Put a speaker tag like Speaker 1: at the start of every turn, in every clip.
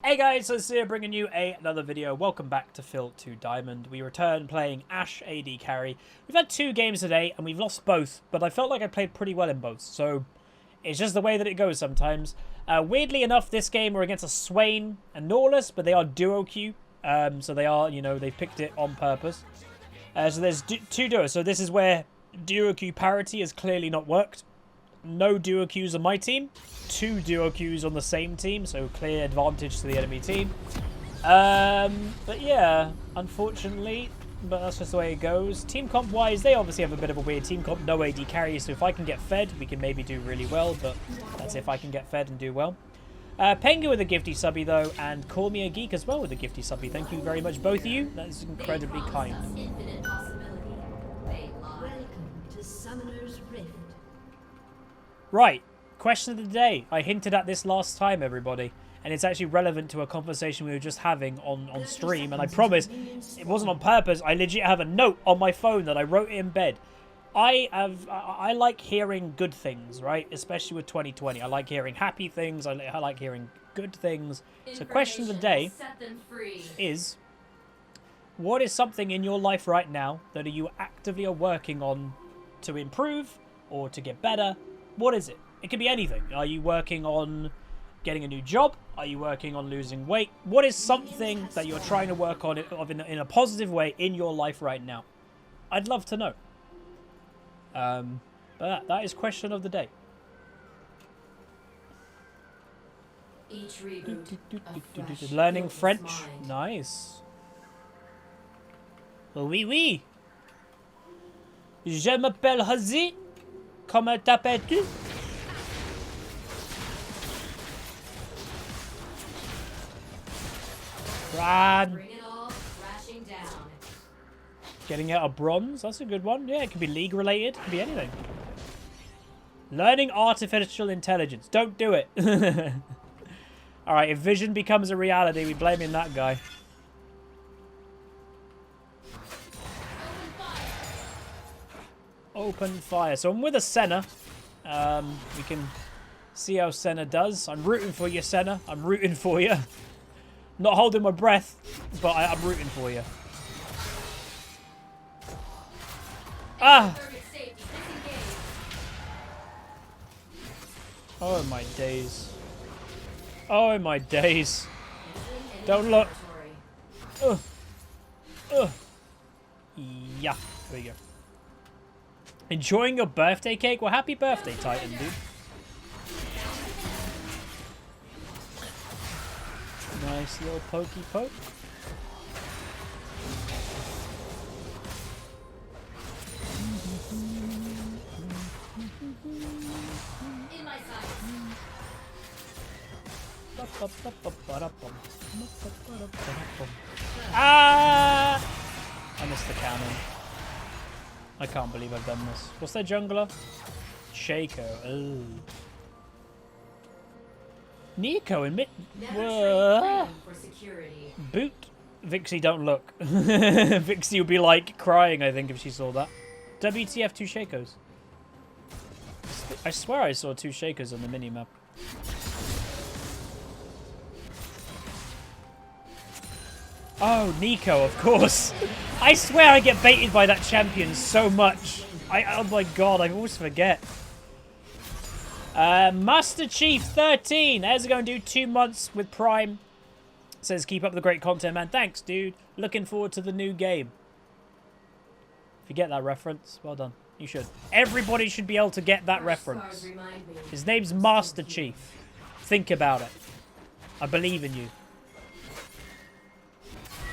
Speaker 1: Hey guys, so it's here bringing you another video. Welcome back to Phil 2 Diamond. We return playing Ashe AD carry. We've had 2 games today and we've lost both, but I felt like I played pretty well in both, so it's just the way that it goes sometimes. Weirdly enough, this game we're against a Swain and Nautilus, but they are duo queue, so they are, you know, they've picked it on purpose. So there's 2 duos, so this is where duo queue parity has clearly not worked. No duo queues on my team, 2 duo queues on the same team, so clear advantage to the enemy team. But yeah, unfortunately, but that's just the way it goes. Team comp wise, they obviously have a bit of a weird team comp, no AD carry, so if I can get fed, we can maybe do really well, but that's if I can get fed and do well. Pengu with a gifty subby though, and Call Me a Geek as well with a gifty subby. Thank you very much, both of you. That is incredibly kind. Right, question of the day. I hinted at this last time, everybody, and it's actually relevant to a conversation we were just having on stream, and I promise it wasn't on purpose. I legit have a note on my phone that I wrote in bed. I like hearing good things, right? Especially with 2020. I like hearing happy things. I like hearing good things. So question of the day is, what is something in your life right now that you actively are working on to improve or to get better? What is it? It could be anything. Are you working on getting a new job? Are you working on losing weight? What is something that you're trying to work on in a positive way in your life right now? I'd love to know. But that is question of the day.
Speaker 2: Each reboot,
Speaker 1: learning French. Nice. Oui, oui. Je m'appelle Huzzy. Comment t'appelles-tu? Run. Getting out a bronze? That's a good one. Yeah, it could be league related. It could be anything. Learning artificial intelligence. Don't do it. Alright, if vision becomes a reality, we blame in that guy. Open fire. So I'm with a Senna. We can see how Senna does. I'm rooting for you, Senna. I'm rooting for you. Not holding my breath, but I'm rooting for you. Ah! Oh my days. Oh my days. Don't look. Yeah. There we go. Enjoying your birthday cake? Well, happy birthday, Titan, dude. Nice little pokey poke.
Speaker 2: in my
Speaker 1: Ah! I missed the cannon. I can't believe I've done this. What's their jungler? Shaco. Oh. Nico in mid. Boot. Vixie, don't look. Vixie would be like crying, I think, if she saw that. WTF 2 Shakos. I swear I saw 2 Shakos on the minimap. Oh, Nico, of course. I swear I get baited by that champion so much. Oh my god, I always forget. Master Chief 13. How's it going to do 2 months with Prime? Says keep up the great content, man. Thanks, dude. Looking forward to the new game. If you get that reference, well done. You should. Everybody should be able to get that reference. His name's Master Chief. Think about it. I believe in you.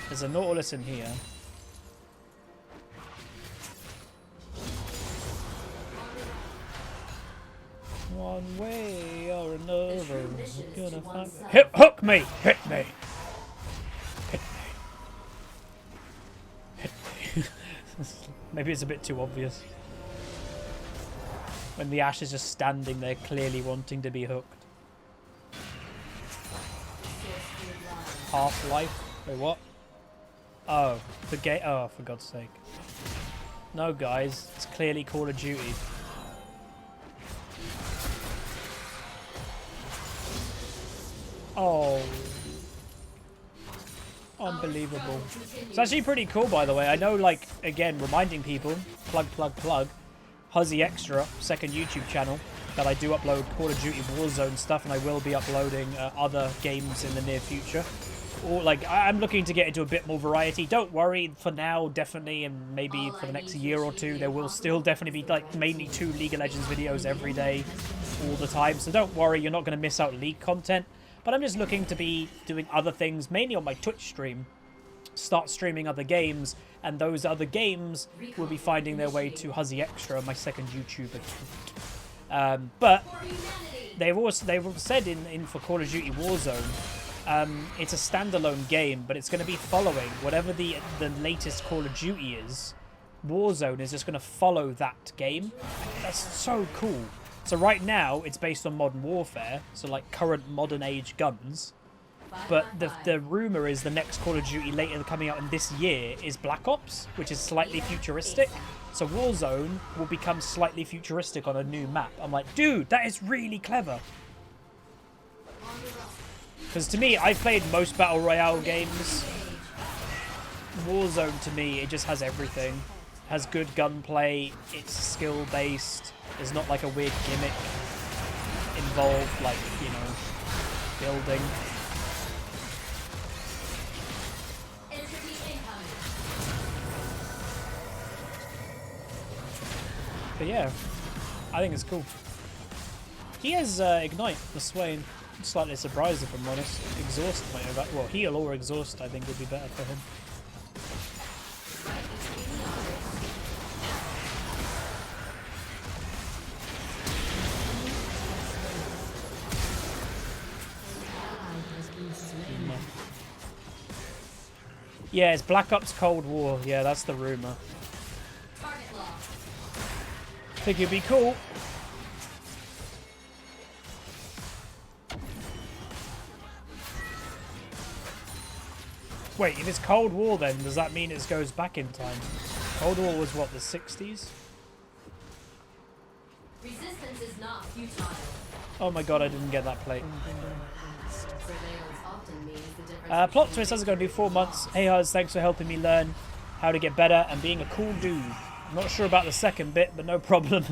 Speaker 1: There's a Nautilus in here. One way or another, we're gonna find... Hook me! Hit me! Hit me! Hit me! Maybe it's a bit too obvious. When the Ashe is just standing there, clearly wanting to be hooked. Half-life? Wait, what? Oh, the game. Oh, for God's sake. No, guys. It's clearly Call of Duty. Oh. Unbelievable. It's actually pretty cool, by the way. I know, like, again, reminding people, plug, Huzzy Extra, second YouTube channel, that I do upload Call of Duty Warzone stuff, and I will be uploading other games in the near future. Or, like, I'm looking to get into a bit more variety. Don't worry, for now, definitely, and maybe for the next year or two, there will still definitely be, like, mainly 2 League of Legends videos every day, all the time. So don't worry, you're not going to miss out League content. But I'm just looking to be doing other things, mainly on my Twitch stream. Start streaming other games, and those other games will be finding their way to Huzzy Extra, my second YouTube account. But they've said in for Call of Duty Warzone, it's a standalone game, but it's going to be following whatever the latest Call of Duty is. Warzone is just going to follow that game. That's so cool. So right now, it's based on Modern Warfare, so like current modern age guns. But the rumor is the next Call of Duty later coming out in this year is Black Ops, which is slightly futuristic. So Warzone will become slightly futuristic on a new map. I'm like, dude, that is really clever. Because to me, I've played most Battle Royale games. Warzone, to me, it just has everything. It has good gunplay, it's skill-based. There's not like a weird gimmick involved, like, you know, building. But yeah, I think it's cool. He has Ignite, the Swain. I'm slightly surprised, if I'm honest. Exhaust might have... Well, heal or exhaust, I think, would be better for him. Yeah, it's Black Ops Cold War. Yeah, that's the rumor. I think it'd be cool. Wait, if it's Cold War then, does that mean it goes back in time? Cold War was what, the 60s?
Speaker 2: Resistance is not futile.
Speaker 1: Oh my god, I didn't get that plate. Plot twist, how's it going to do 4 months? Hey Huz, thanks for helping me learn how to get better and being a cool dude. I'm not sure about the second bit, but no problem.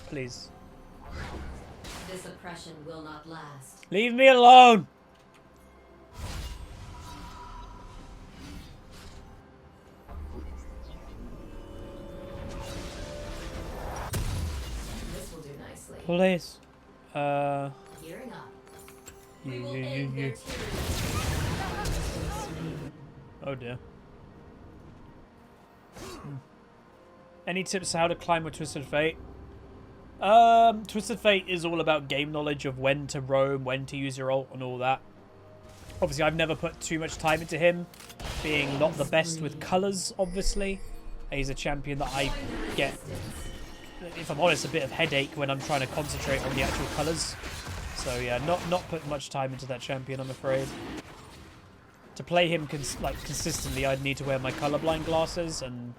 Speaker 1: Please.
Speaker 2: This oppression will not last.
Speaker 1: Leave me alone!
Speaker 2: This will do nicely.
Speaker 1: Please.
Speaker 2: Gearing up. We will end their tyranny.
Speaker 1: Oh dear. Any tips on how to climb with Twisted Fate? Twisted Fate is all about game knowledge of when to roam, when to use your ult and all that. Obviously, I've never put too much time into him, being not the best with colours, obviously. He's a champion that I get, if I'm honest, a bit of headache when I'm trying to concentrate on the actual colours. So yeah, not put much time into that champion, I'm afraid. To play him consistently, I'd need to wear my colourblind glasses, and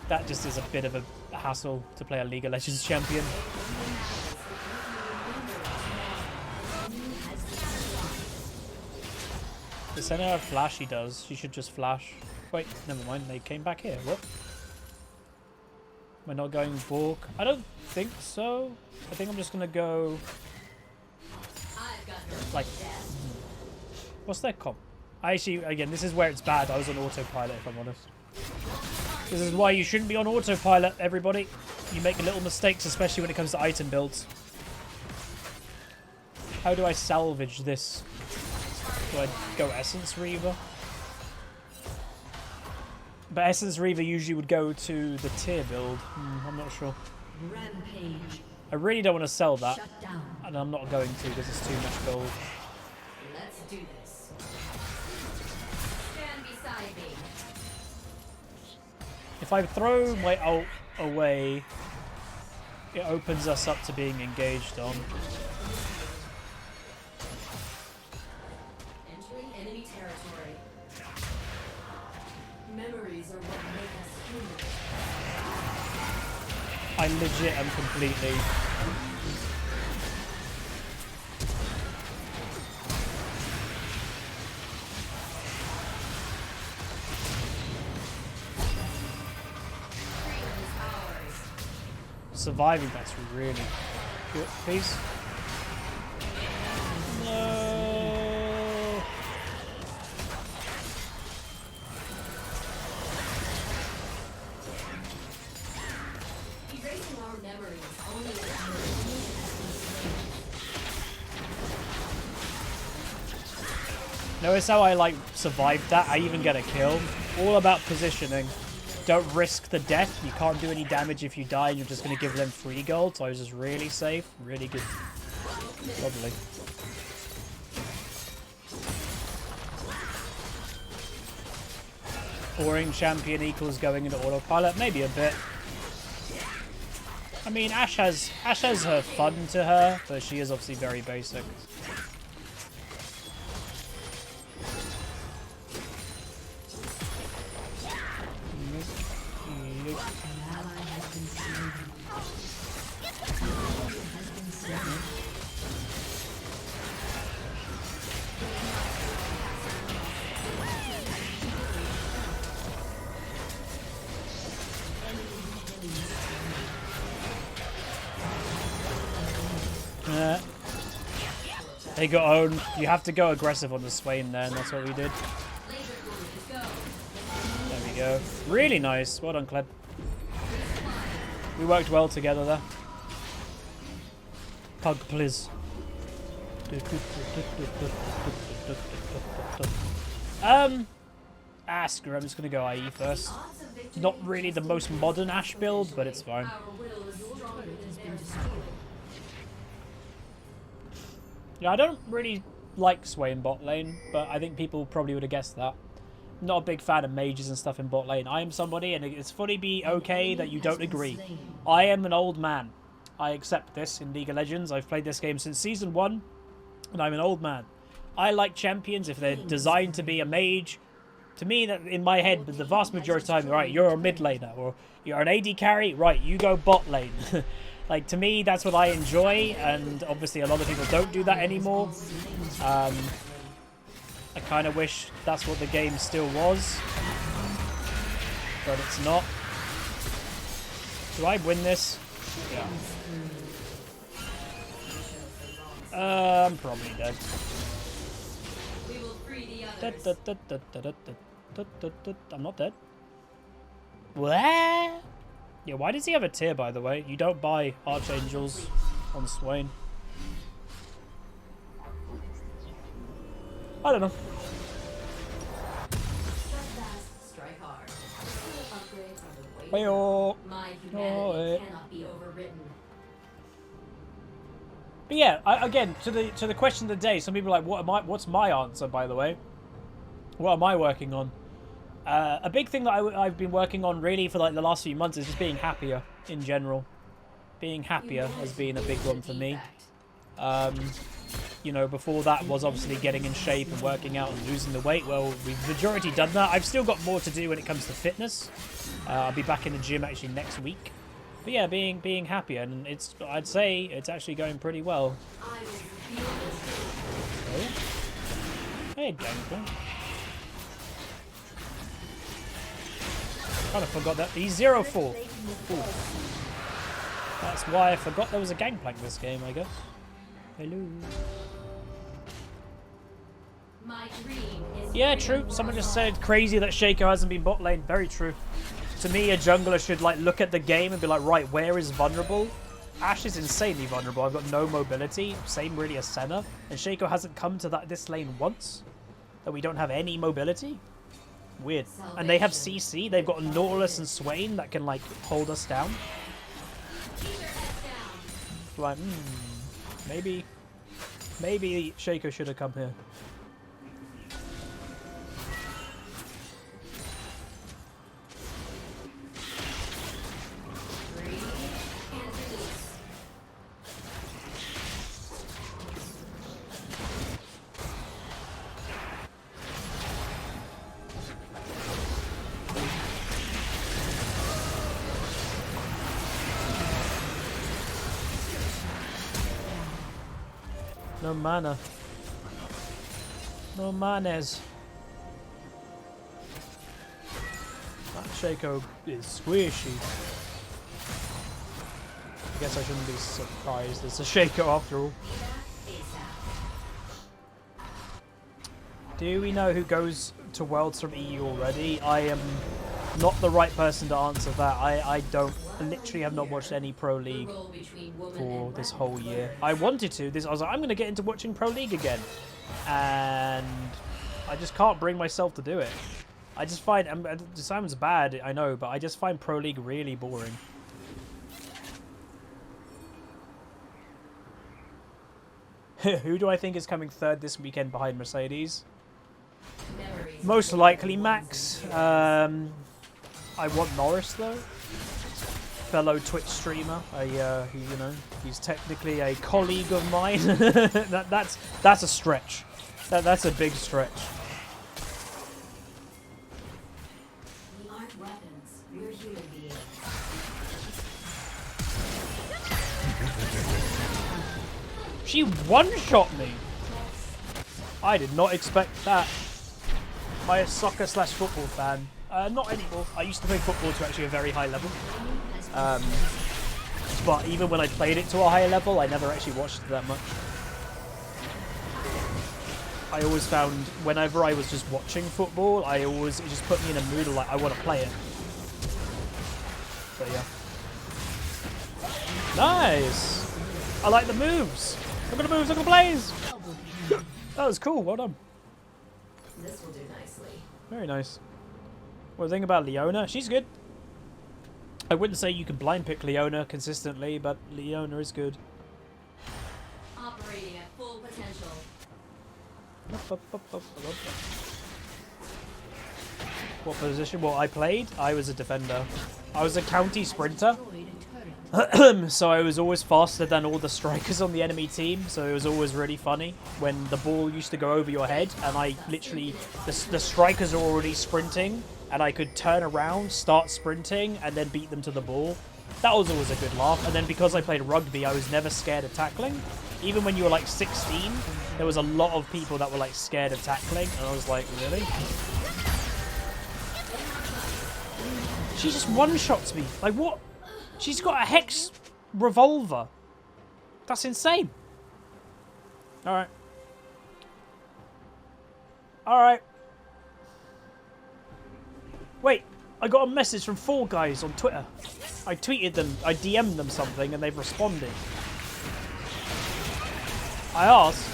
Speaker 1: that just is a bit of a hassle to play a League of Legends champion. The center of flash he does. She should just flash. Wait, never mind. They came back here. What? Am I not going Bork? I don't think so. I think I'm just gonna go like. What's their comp? Actually, again, this is where it's bad. I was on autopilot, if I'm honest. This is why you shouldn't be on autopilot, everybody. You make little mistakes, especially when it comes to item builds. How do I salvage this? Do I go Essence Reaver? But Essence Reaver usually would go to the tier build. I'm not sure.
Speaker 2: Rampage.
Speaker 1: I really don't want to sell that.
Speaker 2: Shut down.
Speaker 1: And I'm not going to because it's too much gold.
Speaker 2: Let's do this. Stand beside me.
Speaker 1: If I throw my ult away, it opens us up to being engaged on.
Speaker 2: Entering enemy territory. Memories are what make us human.
Speaker 1: I legit am completely... surviving. That's really good. Please. No.
Speaker 2: Erasing our memories only
Speaker 1: Notice how I like survived that? I even get a kill. All about positioning. Don't risk the death. You can't do any damage if you die. You're just going to give them free gold. So I was just really safe. Really good. Lovely. Boring champion equals going into autopilot. Maybe a bit. I mean, Ashe has her fun to her, but she is obviously very basic. They got owned. You have to go aggressive on the Swain there, and that's what we did. There we go. Really nice. Well done, Kled. We worked well together there. Pug, please. Screw it, I'm just gonna go IE first. Not really the most modern Ashe build, but it's fine. Yeah, I don't really like Swain bot lane, but I think people probably would have guessed that. Not a big fan of mages and stuff in bot lane. I am somebody, and it's fully be okay that you don't agree. I am an old man. I accept this in League of Legends. I've played this game since Season 1, and I'm an old man. I like champions if they're designed to be a mage. To me, that in my head, the vast majority of the time, right, you're a mid laner, or you're an AD carry, right, you go bot lane. Like, to me, that's what I enjoy, and obviously a lot of people don't do that anymore. I kind of wish that's what the game still was, but it's not. Do I win this? Yeah. I'm probably dead. I'm not dead. What? Yeah, why does he have a tier, by the way? You don't buy Archangels on Swain. I don't know.
Speaker 2: strike hard. Upgrades are the way.
Speaker 1: Hey-oh.
Speaker 2: My humanity cannot be overwritten.
Speaker 1: But yeah, again, to the question of the day, some people are like, what's my answer, by the way? What am I working on? A big thing that I've been working on really for like the last few months is just being happier in general. Being happier has been a big one for me. You know, before that was obviously getting in shape and working out and losing the weight. Well, we've majority done that. I've still got more to do when it comes to fitness. I'll be back in the gym actually next week. But yeah, being happier, and I'd say it's actually going pretty well. Oh. Hey, Gangplank. Kind of forgot that. He's 0-4. That's why I forgot there was a Gangplank this game, I guess. Hello. Yeah, true. Someone just said crazy that Shaco hasn't been bot lane. Very true. To me, a jungler should like look at the game and be like, right, where is vulnerable? Ashe is insanely vulnerable. I've got no mobility. Same really as Senna. And Shaco hasn't come to this lane once. That we don't have any mobility. Weird. And they have CC. They've got Nautilus and Swain that can like hold us down. Like, maybe Shaco should have come here. No mana. No manas. That Shaco is squishy. I guess I shouldn't be surprised. It's a Shaco after all. Do we know who goes to Worlds from EU already? I am not the right person to answer that. I literally have not watched any Pro League for this whole year. I wanted to. I was like, I'm going to get into watching Pro League again. And I just can't bring myself to do it. I just find, it sounds bad, I know, but I just find Pro League really boring. Who do I think is coming third this weekend behind Mercedes? Most likely Max. I want Norris though. Fellow Twitch streamer. You know, he's technically a colleague of mine. That's a stretch. That's a big stretch.
Speaker 2: We aren't weapons. We're human beings.
Speaker 1: She one-shot me. I did not expect that. My soccer/football fan. Not anymore. I used to play football to actually a very high level. But even when I played it to a higher level, I never actually watched it that much. I always found whenever I was just watching football, it just put me in a mood of like, I want to play it. So yeah. Nice! I like the moves! Look at the moves, look at the plays! That was cool, well done.
Speaker 2: This will do nicely.
Speaker 1: Very nice. What do you think about Leona? She's good. I wouldn't say you can blind pick Leona consistently, but Leona is good.
Speaker 2: Operating at full potential.
Speaker 1: What position? Well, I played. I was a defender. I was a county sprinter. So I was always faster than all the strikers on the enemy team. So it was always really funny when the ball used to go over your head and I literally, the strikers are already sprinting and I could turn around, start sprinting and then beat them to the ball. That was always a good laugh. And then because I played rugby, I was never scared of tackling. Even when you were like 16, there was a lot of people that were like scared of tackling. And I was like, really? She just one-shots me. Like what? She's got a hex revolver. That's insane. Alright. Alright. Wait, I got a message from Fall Guys on Twitter. I tweeted them, I DM'd them something and they've responded. I asked,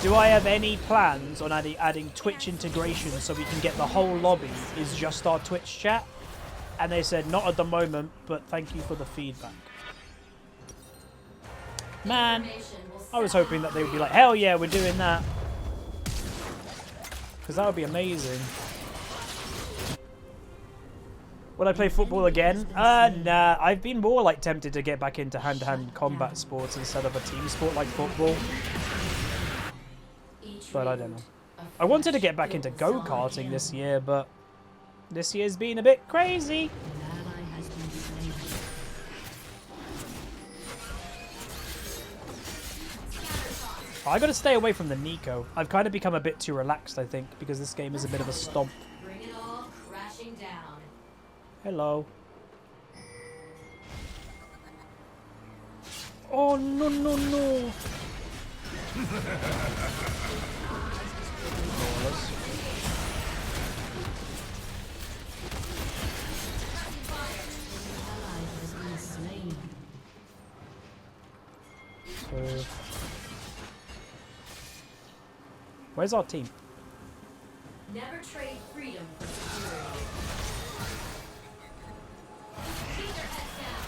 Speaker 1: do I have any plans on adding Twitch integration so we can get the whole lobby is just our Twitch chat? And they said, not at the moment, but thank you for the feedback. Man, I was hoping that they would be like, hell yeah, we're doing that. Because that would be amazing. Would I play football again? Nah, I've been more like tempted to get back into hand-to-hand combat sports instead of a team sport like football. But I don't know. I wanted to get back into go-karting this year, but this year's been a bit crazy. I gotta stay away from the Nico. I've kind of become a bit too relaxed, I think, because this game is a bit of a stomp.
Speaker 2: Bring it all crashing down.
Speaker 1: Hello. Oh, no, no, no. Where's our team?
Speaker 2: Never trade freedom for security. Keep your heads down.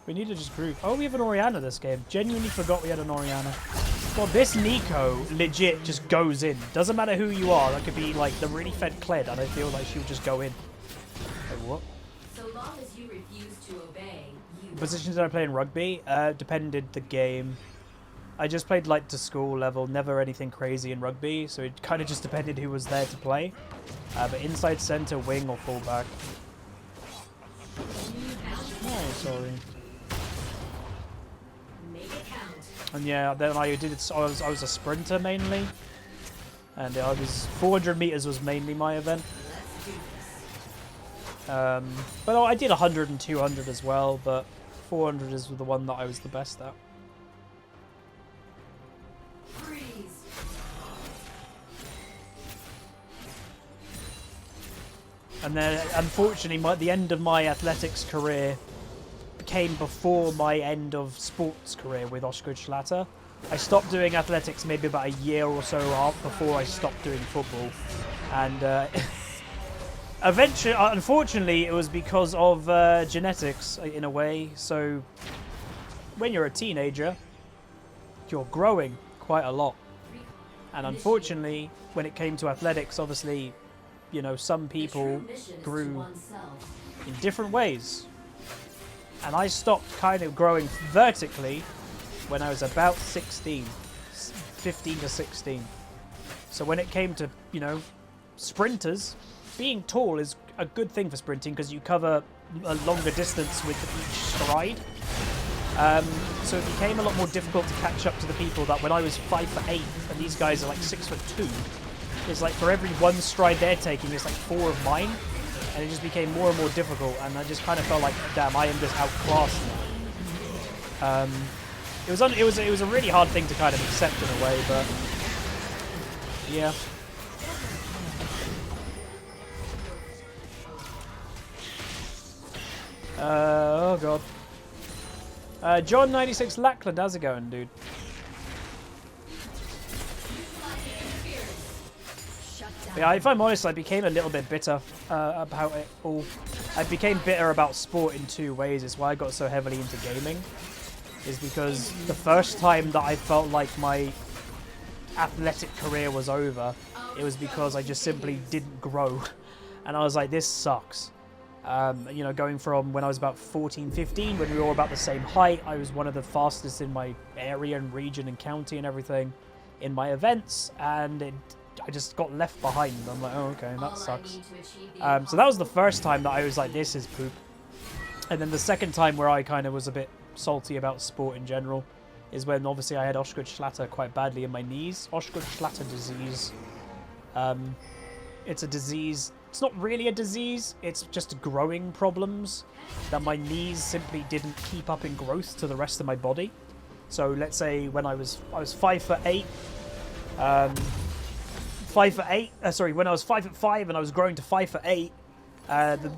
Speaker 1: We need to just prove. Oh, we have an Orianna this game. Genuinely forgot we had an Orianna. Well, this Nico legit just goes in. Doesn't matter who you are. That could be like the really fed Kled, and I feel like she would just go in. Like what?
Speaker 2: So long as you refuse to obey, you
Speaker 1: Positions did I play in rugby? Depended the game. I just played like to school level, never anything crazy in rugby, so it kind of just depended who was there to play. But inside centre, wing, or fullback. Oh, sorry.
Speaker 2: make it count.
Speaker 1: And yeah, then I was a sprinter mainly, and I was 400 meters was mainly my event.
Speaker 2: Let's do this.
Speaker 1: But I did 100 and 200 as well, but 400 is the one that I was the best at.
Speaker 2: Freeze.
Speaker 1: And then, unfortunately, the end of my athletics career came before my end of sports career with Schlatter. I stopped doing athletics maybe about a year or so before I stopped doing football. And eventually, unfortunately, it was because of genetics in a way. So when you're a teenager, you're growing quite a lot. And unfortunately, when it came to athletics, obviously, you know, some people grew in different ways. And I stopped kind of growing vertically when I was about 16, 15 to 16. So when it came to, you know, sprinters, being tall is a good thing for sprinting because you cover a longer distance with each stride. So it became a lot more difficult to catch up to the people that when I was 5'8" and these guys are like 6'2", it's like for every one stride they're taking, there's like 4 of mine. And it just became more and more difficult, and I just kind of felt like, damn, I am just outclassed now. It was a really hard thing to kind of accept in a way, but yeah. Oh god. John 96 Lackland, how's it going, dude? Yeah, if I'm honest, I became a little bit bitter about it all. I became bitter about sport in 2 ways. It's why I got so heavily into gaming. Is because the first time that I felt like my athletic career was over, it was because I just simply didn't grow. And I was like, this sucks. You know, going from when I was about 14, 15, when we were all about the same height, I was one of the fastest in my area and region and county and everything in my events, and I just got left behind. I'm like, oh, okay, that sucks. So that was the first time that I was like, this is poop. And then the second time where I kind of was a bit salty about sport in general is when obviously I had Schlatter quite badly in my knees. Schlatter disease. It's a disease. It's not really a disease. It's just growing problems that my knees simply didn't keep up in growth to the rest of my body. So let's say when I was 5'8". When I was 5'5" and I was growing to 5'8",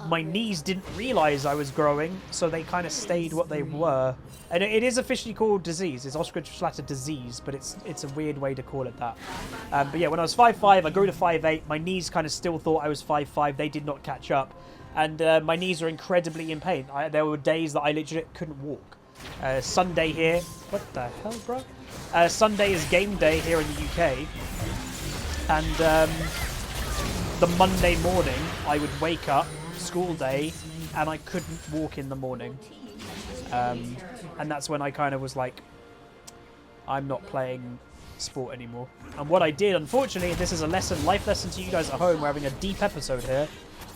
Speaker 1: my knees didn't realize I was growing, so they kind of stayed what they were. And it is officially called disease. It's Schlatter disease, but it's a weird way to call it that. But yeah, when I was 5'5", I grew to 5'8". My knees kind of still thought I was 5'5". They did not catch up, and my knees were incredibly in pain. There were days that I literally couldn't walk. Sunday here. What the hell, bro? Sunday is game day here in the UK. And the Monday morning, I would wake up, school day, and I couldn't walk in the morning. And that's when I kind of was like, I'm not playing sport anymore. And what I did, unfortunately, this is a life lesson to you guys at home. We're having a deep episode here.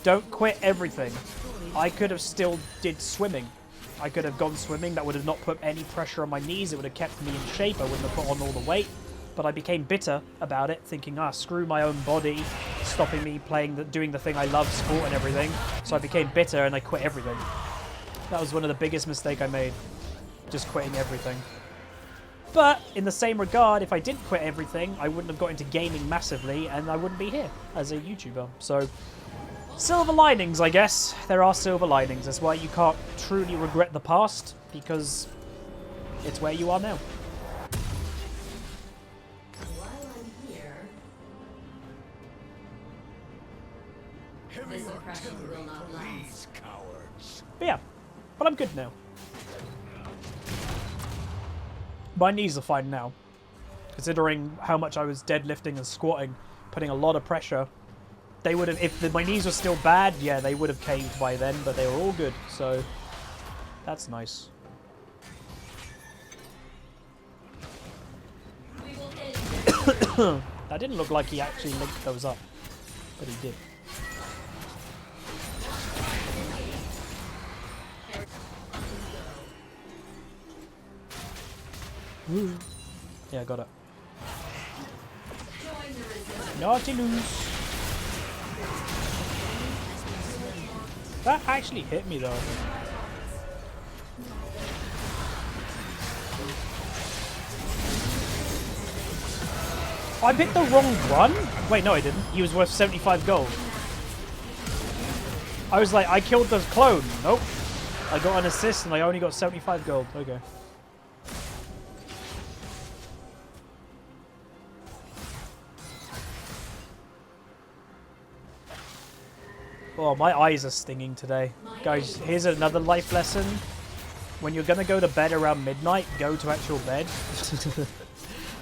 Speaker 1: Don't quit everything. I could have still did swimming. I could have gone swimming. That would have not put any pressure on my knees. It would have kept me in shape. I wouldn't have put on all the weight. But I became bitter about it, thinking, screw my own body, stopping me doing the thing I love, sport and everything. So I became bitter and I quit everything. That was one of the biggest mistakes I made, just quitting everything. But in the same regard, if I didn't quit everything, I wouldn't have got into gaming massively and I wouldn't be here as a YouTuber. So silver linings, I guess. There are silver linings. That's why you can't truly regret the past, because it's where you are now.
Speaker 2: This oppression will not last.
Speaker 1: But yeah, but I'm good now. My knees are fine now, considering how much I was deadlifting and squatting, putting a lot of pressure. They would have, if my knees were still bad, yeah, they would have caved by then, but they were all good, so that's nice. That didn't look like he actually linked those up, but he did. Woo. Yeah, I got it. Naughty loose. That actually hit me though. I picked the wrong one? Wait, no I didn't. He was worth 75 gold. I was like, I killed the clone. Nope. I got an assist and I only got 75 gold. Okay. Oh, my eyes are stinging today. Guys, here's another life lesson. When you're going to go to bed around midnight, go to actual bed.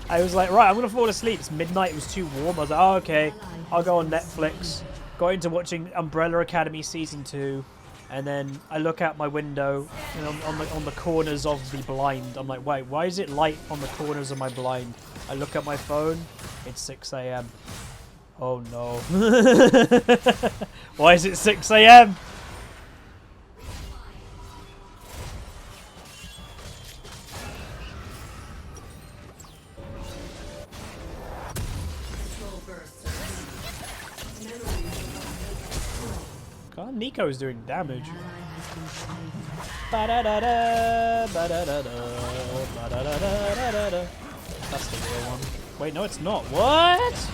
Speaker 1: I was like, right, I'm going to fall asleep. It's midnight. It was too warm. I was like, oh, okay. I'll go on Netflix. Got into watching Umbrella Academy Season 2. And then I look out my window and on the corners of the blind. I'm like, wait, why is it light on the corners of my blind? I look at my phone. It's 6 a.m. Oh no. Why is it 6 a.m.? God, Nico's doing damage. Ba-da-da-da, ba-da-da-da, ba-da-da-da-da-da. That's the real one. Wait, no, it's not. What?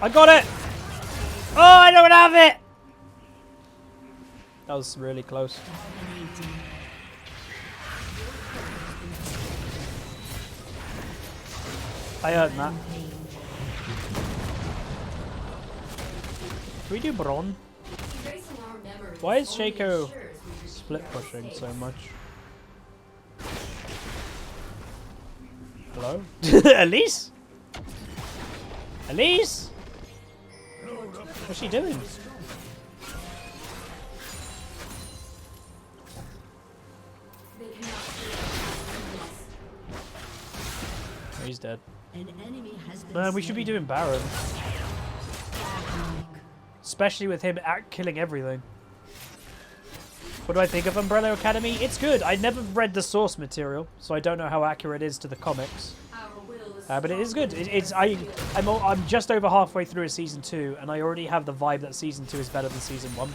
Speaker 1: I got it! Oh, I don't have it! That was really close. I heard that. Can we do Bron? Why is Shaco split pushing so much? Hello? Elise? Elise? What's she doing? Oh, he's dead. Man, we should be doing Baron. Especially with him killing everything. What do I think of Umbrella Academy? It's good. I never read the source material, so I don't know how accurate it is to the comics. But it is good. I'm just over halfway through season 2, and I already have the vibe that season 2 is better than season 1,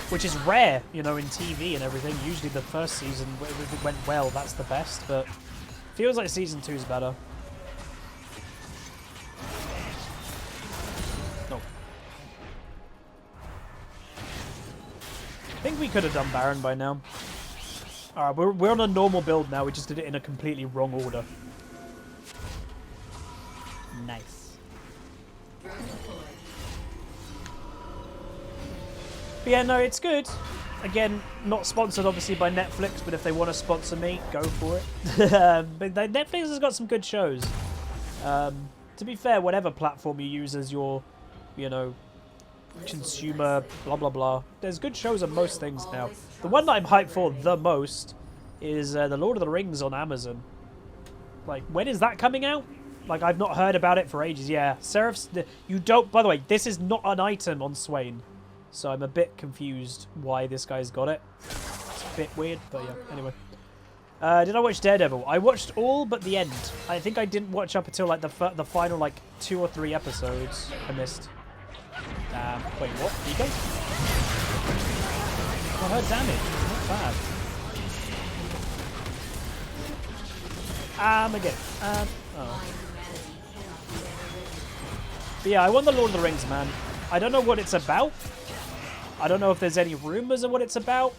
Speaker 1: which is rare, you know, in TV and everything. Usually the first season, if it went well, that's the best. But feels like season 2 is better. No. I think we could have done Baron by now. Alright, we're on a normal build now. We just did it in a completely wrong order. Nice. But yeah, no, it's good. Again, not sponsored obviously by Netflix, but if they want to sponsor me, go for it. But Netflix has got some good shows. To be fair, whatever platform you use as your, you know, consumer, blah blah blah, there's good shows on most things now. The one that I'm hyped for the most is The Lord of the Rings on Amazon. Like, when is that coming out? Like, I've not heard about it for ages. Yeah, Seraph's... You don't... By the way, this is not an item on Swain. So I'm a bit confused why this guy's got it. It's a bit weird, but yeah. Anyway. Did I watch Daredevil? I watched all but the end. I think I didn't watch up until, like, the final, like, 2 or 3 episodes. I missed. Wait, what? Nico? Oh, her damage. Not bad. Again. Oh. But yeah, I want the Lord of the Rings, man. I don't know what it's about. I don't know if there's any rumors of what it's about.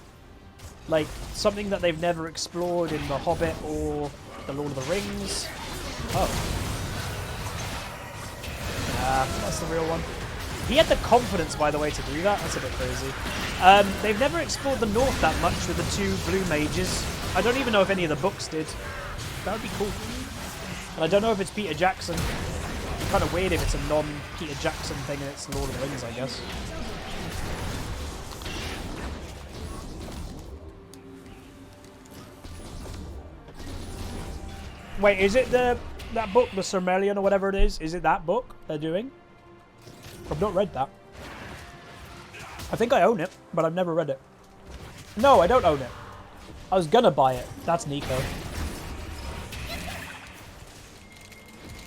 Speaker 1: Like, something that they've never explored in The Hobbit or The Lord of the Rings. Oh. That's the real one. He had the confidence, by the way, to do that. That's a bit crazy. They've never explored the North that much with the 2 blue mages. I don't even know if any of the books did. That would be cool. And I don't know if it's Peter Jackson. It's kind of weird if it's a non-Peter Jackson thing and it's Lord of the Rings, I guess. Wait, is it that book, the Silmarillion or whatever it is? Is it that book they're doing? I've not read that. I think I own it, but I've never read it. No, I don't own it. I was gonna buy it. That's Nico.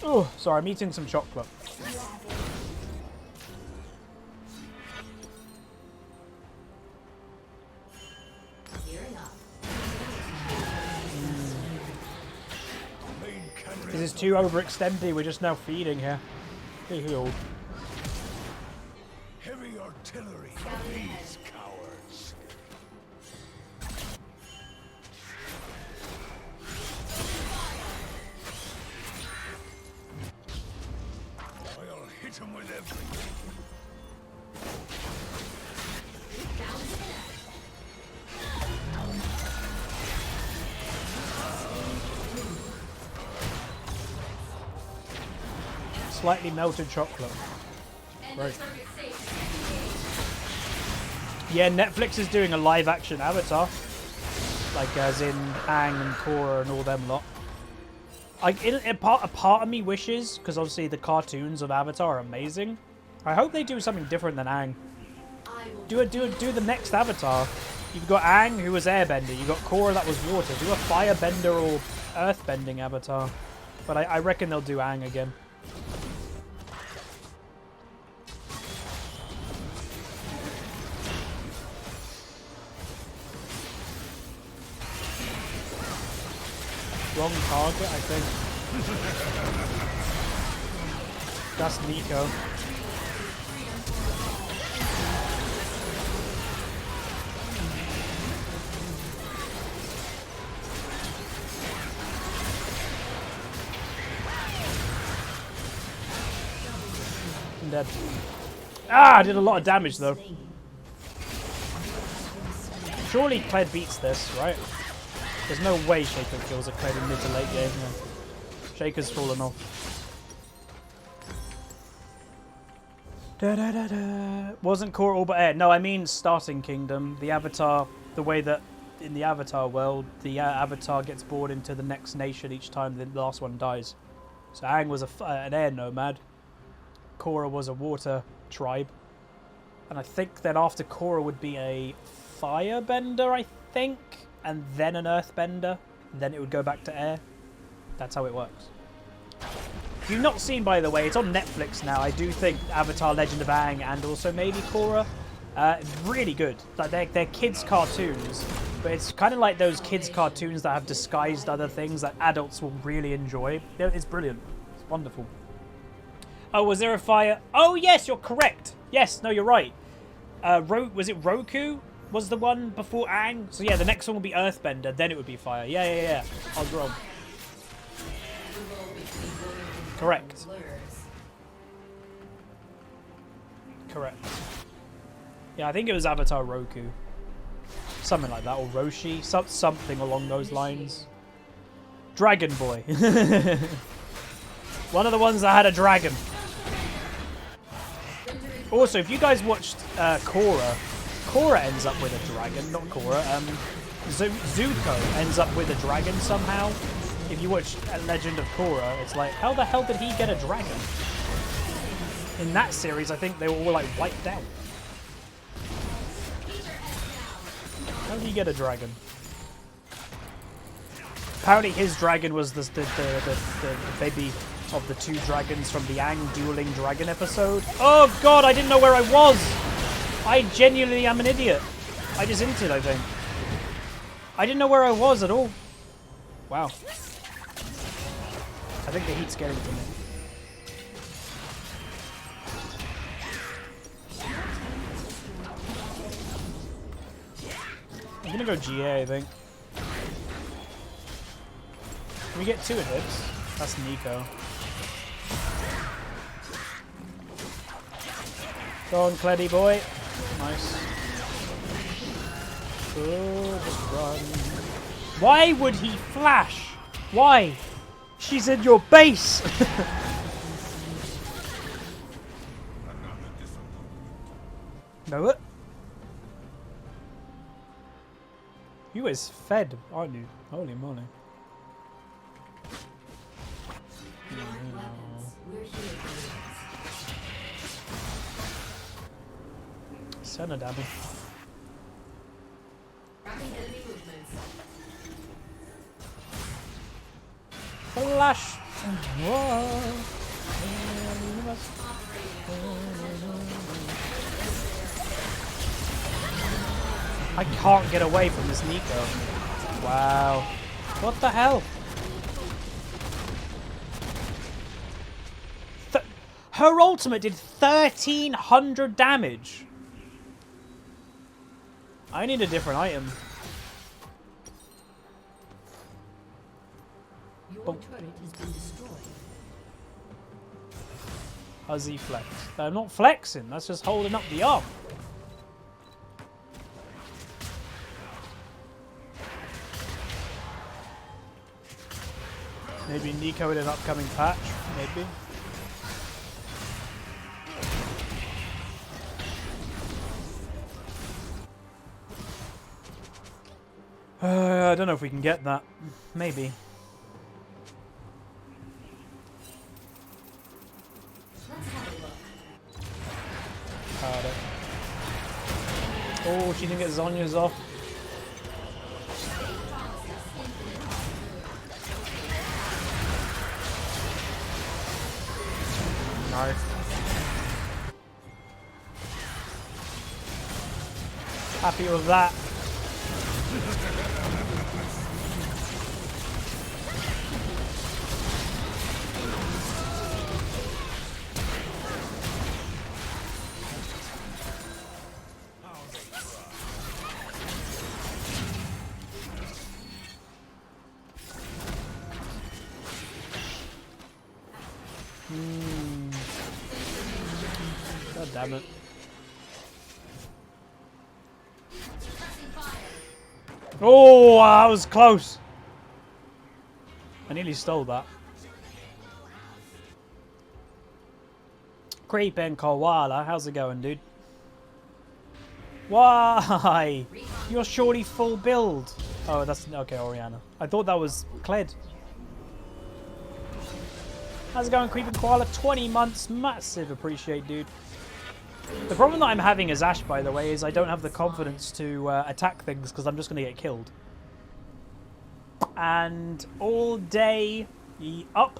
Speaker 1: Oh, sorry, I'm eating some chocolate. This is too overextended. We're just now feeding here. Be healed.
Speaker 3: Heavy artillery for these cowards. I'll hit him with everything.
Speaker 1: Slightly melted chocolate. Right. Yeah, Netflix is doing a live action Avatar. Like as in Aang and Korra and all them lot. A part of me wishes, because obviously the cartoons of Avatar are amazing. I hope they do something different than Aang. Do the next Avatar. You've got Aang, who was airbender. You've got Korra, that was water. Do a firebender or earthbending Avatar. But I reckon they'll do Aang again. Wrong target, I think. That's Nico. I'm dead. Ah, I did a lot of damage though. Surely Kled beats this, right? There's no way Shaker kills a Kled in mid to late game. No. Shaker's fallen off. Da, da, da, da. Wasn't Korra all but air? No, I mean starting Kingdom. The Avatar, the way that in the Avatar world, the Avatar gets bored into the next nation each time the last one dies. So Aang was an air nomad. Korra was a water tribe. And I think then after Korra would be a firebender, I think. And then an earthbender. Then it would go back to air. That's how it works. If you've not seen, by the way, it's on Netflix now. I do think Avatar Legend of Aang and also maybe Korra. Really good. Like they're kids' cartoons. But it's kind of like those kids' cartoons that have disguised other things that adults will really enjoy. It's brilliant. It's wonderful. Oh, was there a fire? Oh, yes, you're correct. Yes, no, you're right. Was it Roku? Was the one before Aang? So yeah, the next one will be Earthbender, then it would be Fire. Yeah. I was wrong. Correct. Correct. Yeah, I think it was Avatar Roku. Something like that, or Roshi. Something along those lines. Dragon Boy. One of the ones that had a dragon. Also, if you guys watched Korra, Korra ends up with a dragon, not Korra. Zuko ends up with a dragon somehow. If you watch Legend of Korra, it's like, how the hell did he get a dragon? In that series, I think they were all like wiped out. How did he get a dragon? Apparently his dragon was the baby of the two dragons from the Aang dueling dragon episode. Oh god, I didn't know where I was! I genuinely am an idiot. I just inted, I think. I didn't know where I was at all. Wow. I think the heat's getting to me. I'm gonna go GA, I think. Can we get 2 hits? That's Nico. Go on, Cleddy boy. Nice. Oh, just run. Why would he flash? Why? She's in your base! Know it? You is fed, aren't you? Holy moly. Senna damage. Flash! Whoa. I can't get away from this Nico. Wow. What the hell? Her ultimate did 1,300 damage. I need a different item.
Speaker 2: Your turret has been destroyed.
Speaker 1: Huzzy flex. I'm not flexing, that's just holding up the arm. Maybe Nico in an upcoming patch, maybe. I don't know if we can get that. Maybe.
Speaker 2: Let's have a look.
Speaker 1: Oh, she didn't get Zonya's off. Nice. Happy with that. God damn it. Oh, that was close. I nearly stole that. Creepin' Koala, how's it going, dude? Why? You're surely full build. Oh, that's okay, Oriana. I thought that was Kled. How's it going, Creepin' Koala? 20 months, massive appreciate, dude. The problem that I'm having as Ashe, by the way, is I don't have the confidence to attack things because I'm just going to get killed. And all day up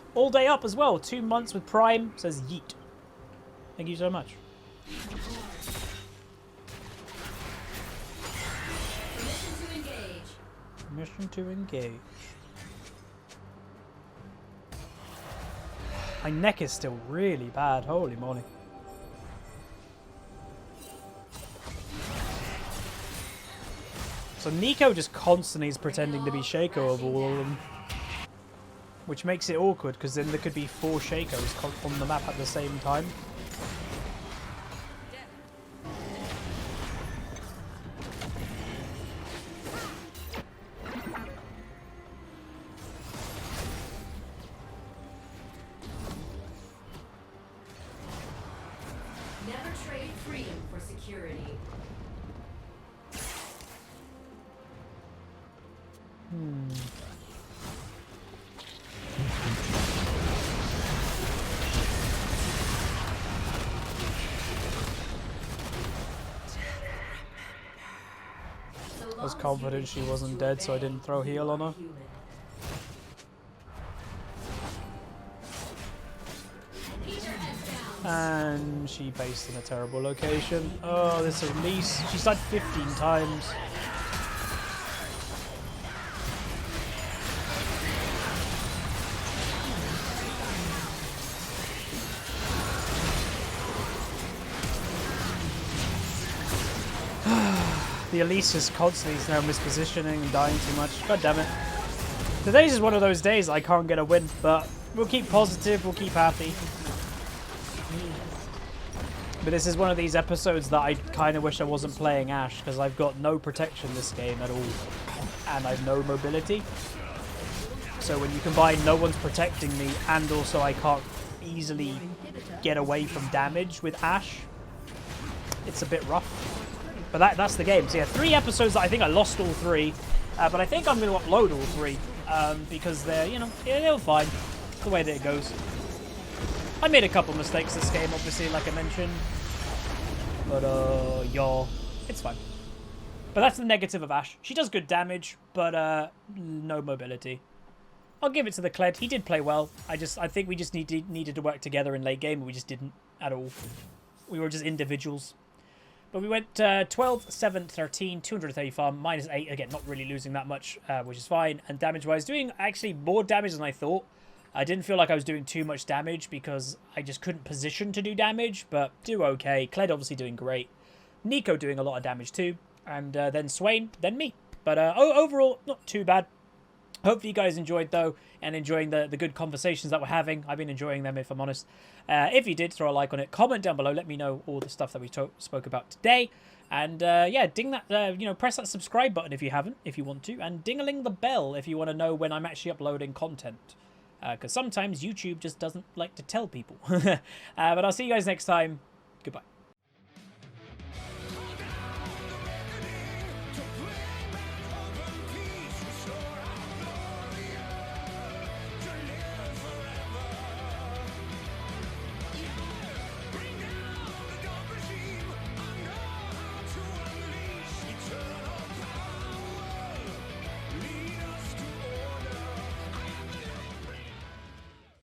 Speaker 1: as well. 2 months with Prime says yeet. Thank you so much.
Speaker 2: Permission to engage.
Speaker 1: Permission to engage. My neck is still really bad. Holy moly. So Nico just constantly is pretending to be Shaco of all of them. Which makes it awkward, because then there could be 4 Shacos on the map at the same time.
Speaker 2: Never trade freedom for security.
Speaker 1: I was confident she wasn't dead, so I didn't throw heal on her. And she based in a terrible location. Oh, this Elise. She's died 15 times. The Elise is constantly now mispositioning and dying too much. God damn it. Today's is one of those days I can't get a win, but we'll keep positive, we'll keep happy. But this is one of these episodes that I kind of wish I wasn't playing Ashe, because I've got no protection this game at all. And I have no mobility. So when you combine no one's protecting me, and also I can't easily get away from damage with Ashe, it's a bit rough. But that's the game. So yeah, 3 episodes that I think I lost all 3. But I think I'm going to upload all 3. Because they're, you know, they're fine. It's the way that it goes. I made a couple mistakes this game, obviously, like I mentioned. But, y'all, it's fine. But that's the negative of Ashe. She does good damage, but no mobility. I'll give it to the Kled. He did play well. I think we just needed to work together in late game, and we just didn't at all. We were just individuals. But we went 12, 7, 13, 230 farm, -8. Again, not really losing that much, which is fine. And damage-wise, doing actually more damage than I thought. I didn't feel like I was doing too much damage because I just couldn't position to do damage, but do okay. Kled obviously doing great. Nico doing a lot of damage too. And then Swain, then me. But overall, not too bad. Hopefully you guys enjoyed, though, and enjoying the good conversations that we're having. I've been enjoying them, if I'm honest. If you did, throw a like on it. Comment down below. Let me know all the stuff that we spoke about today. And, yeah, ding that, press that subscribe button if you haven't, if you want to. And ding-a-ling the bell if you want to know when I'm actually uploading content. Because sometimes YouTube just doesn't like to tell people. But I'll see you guys next time.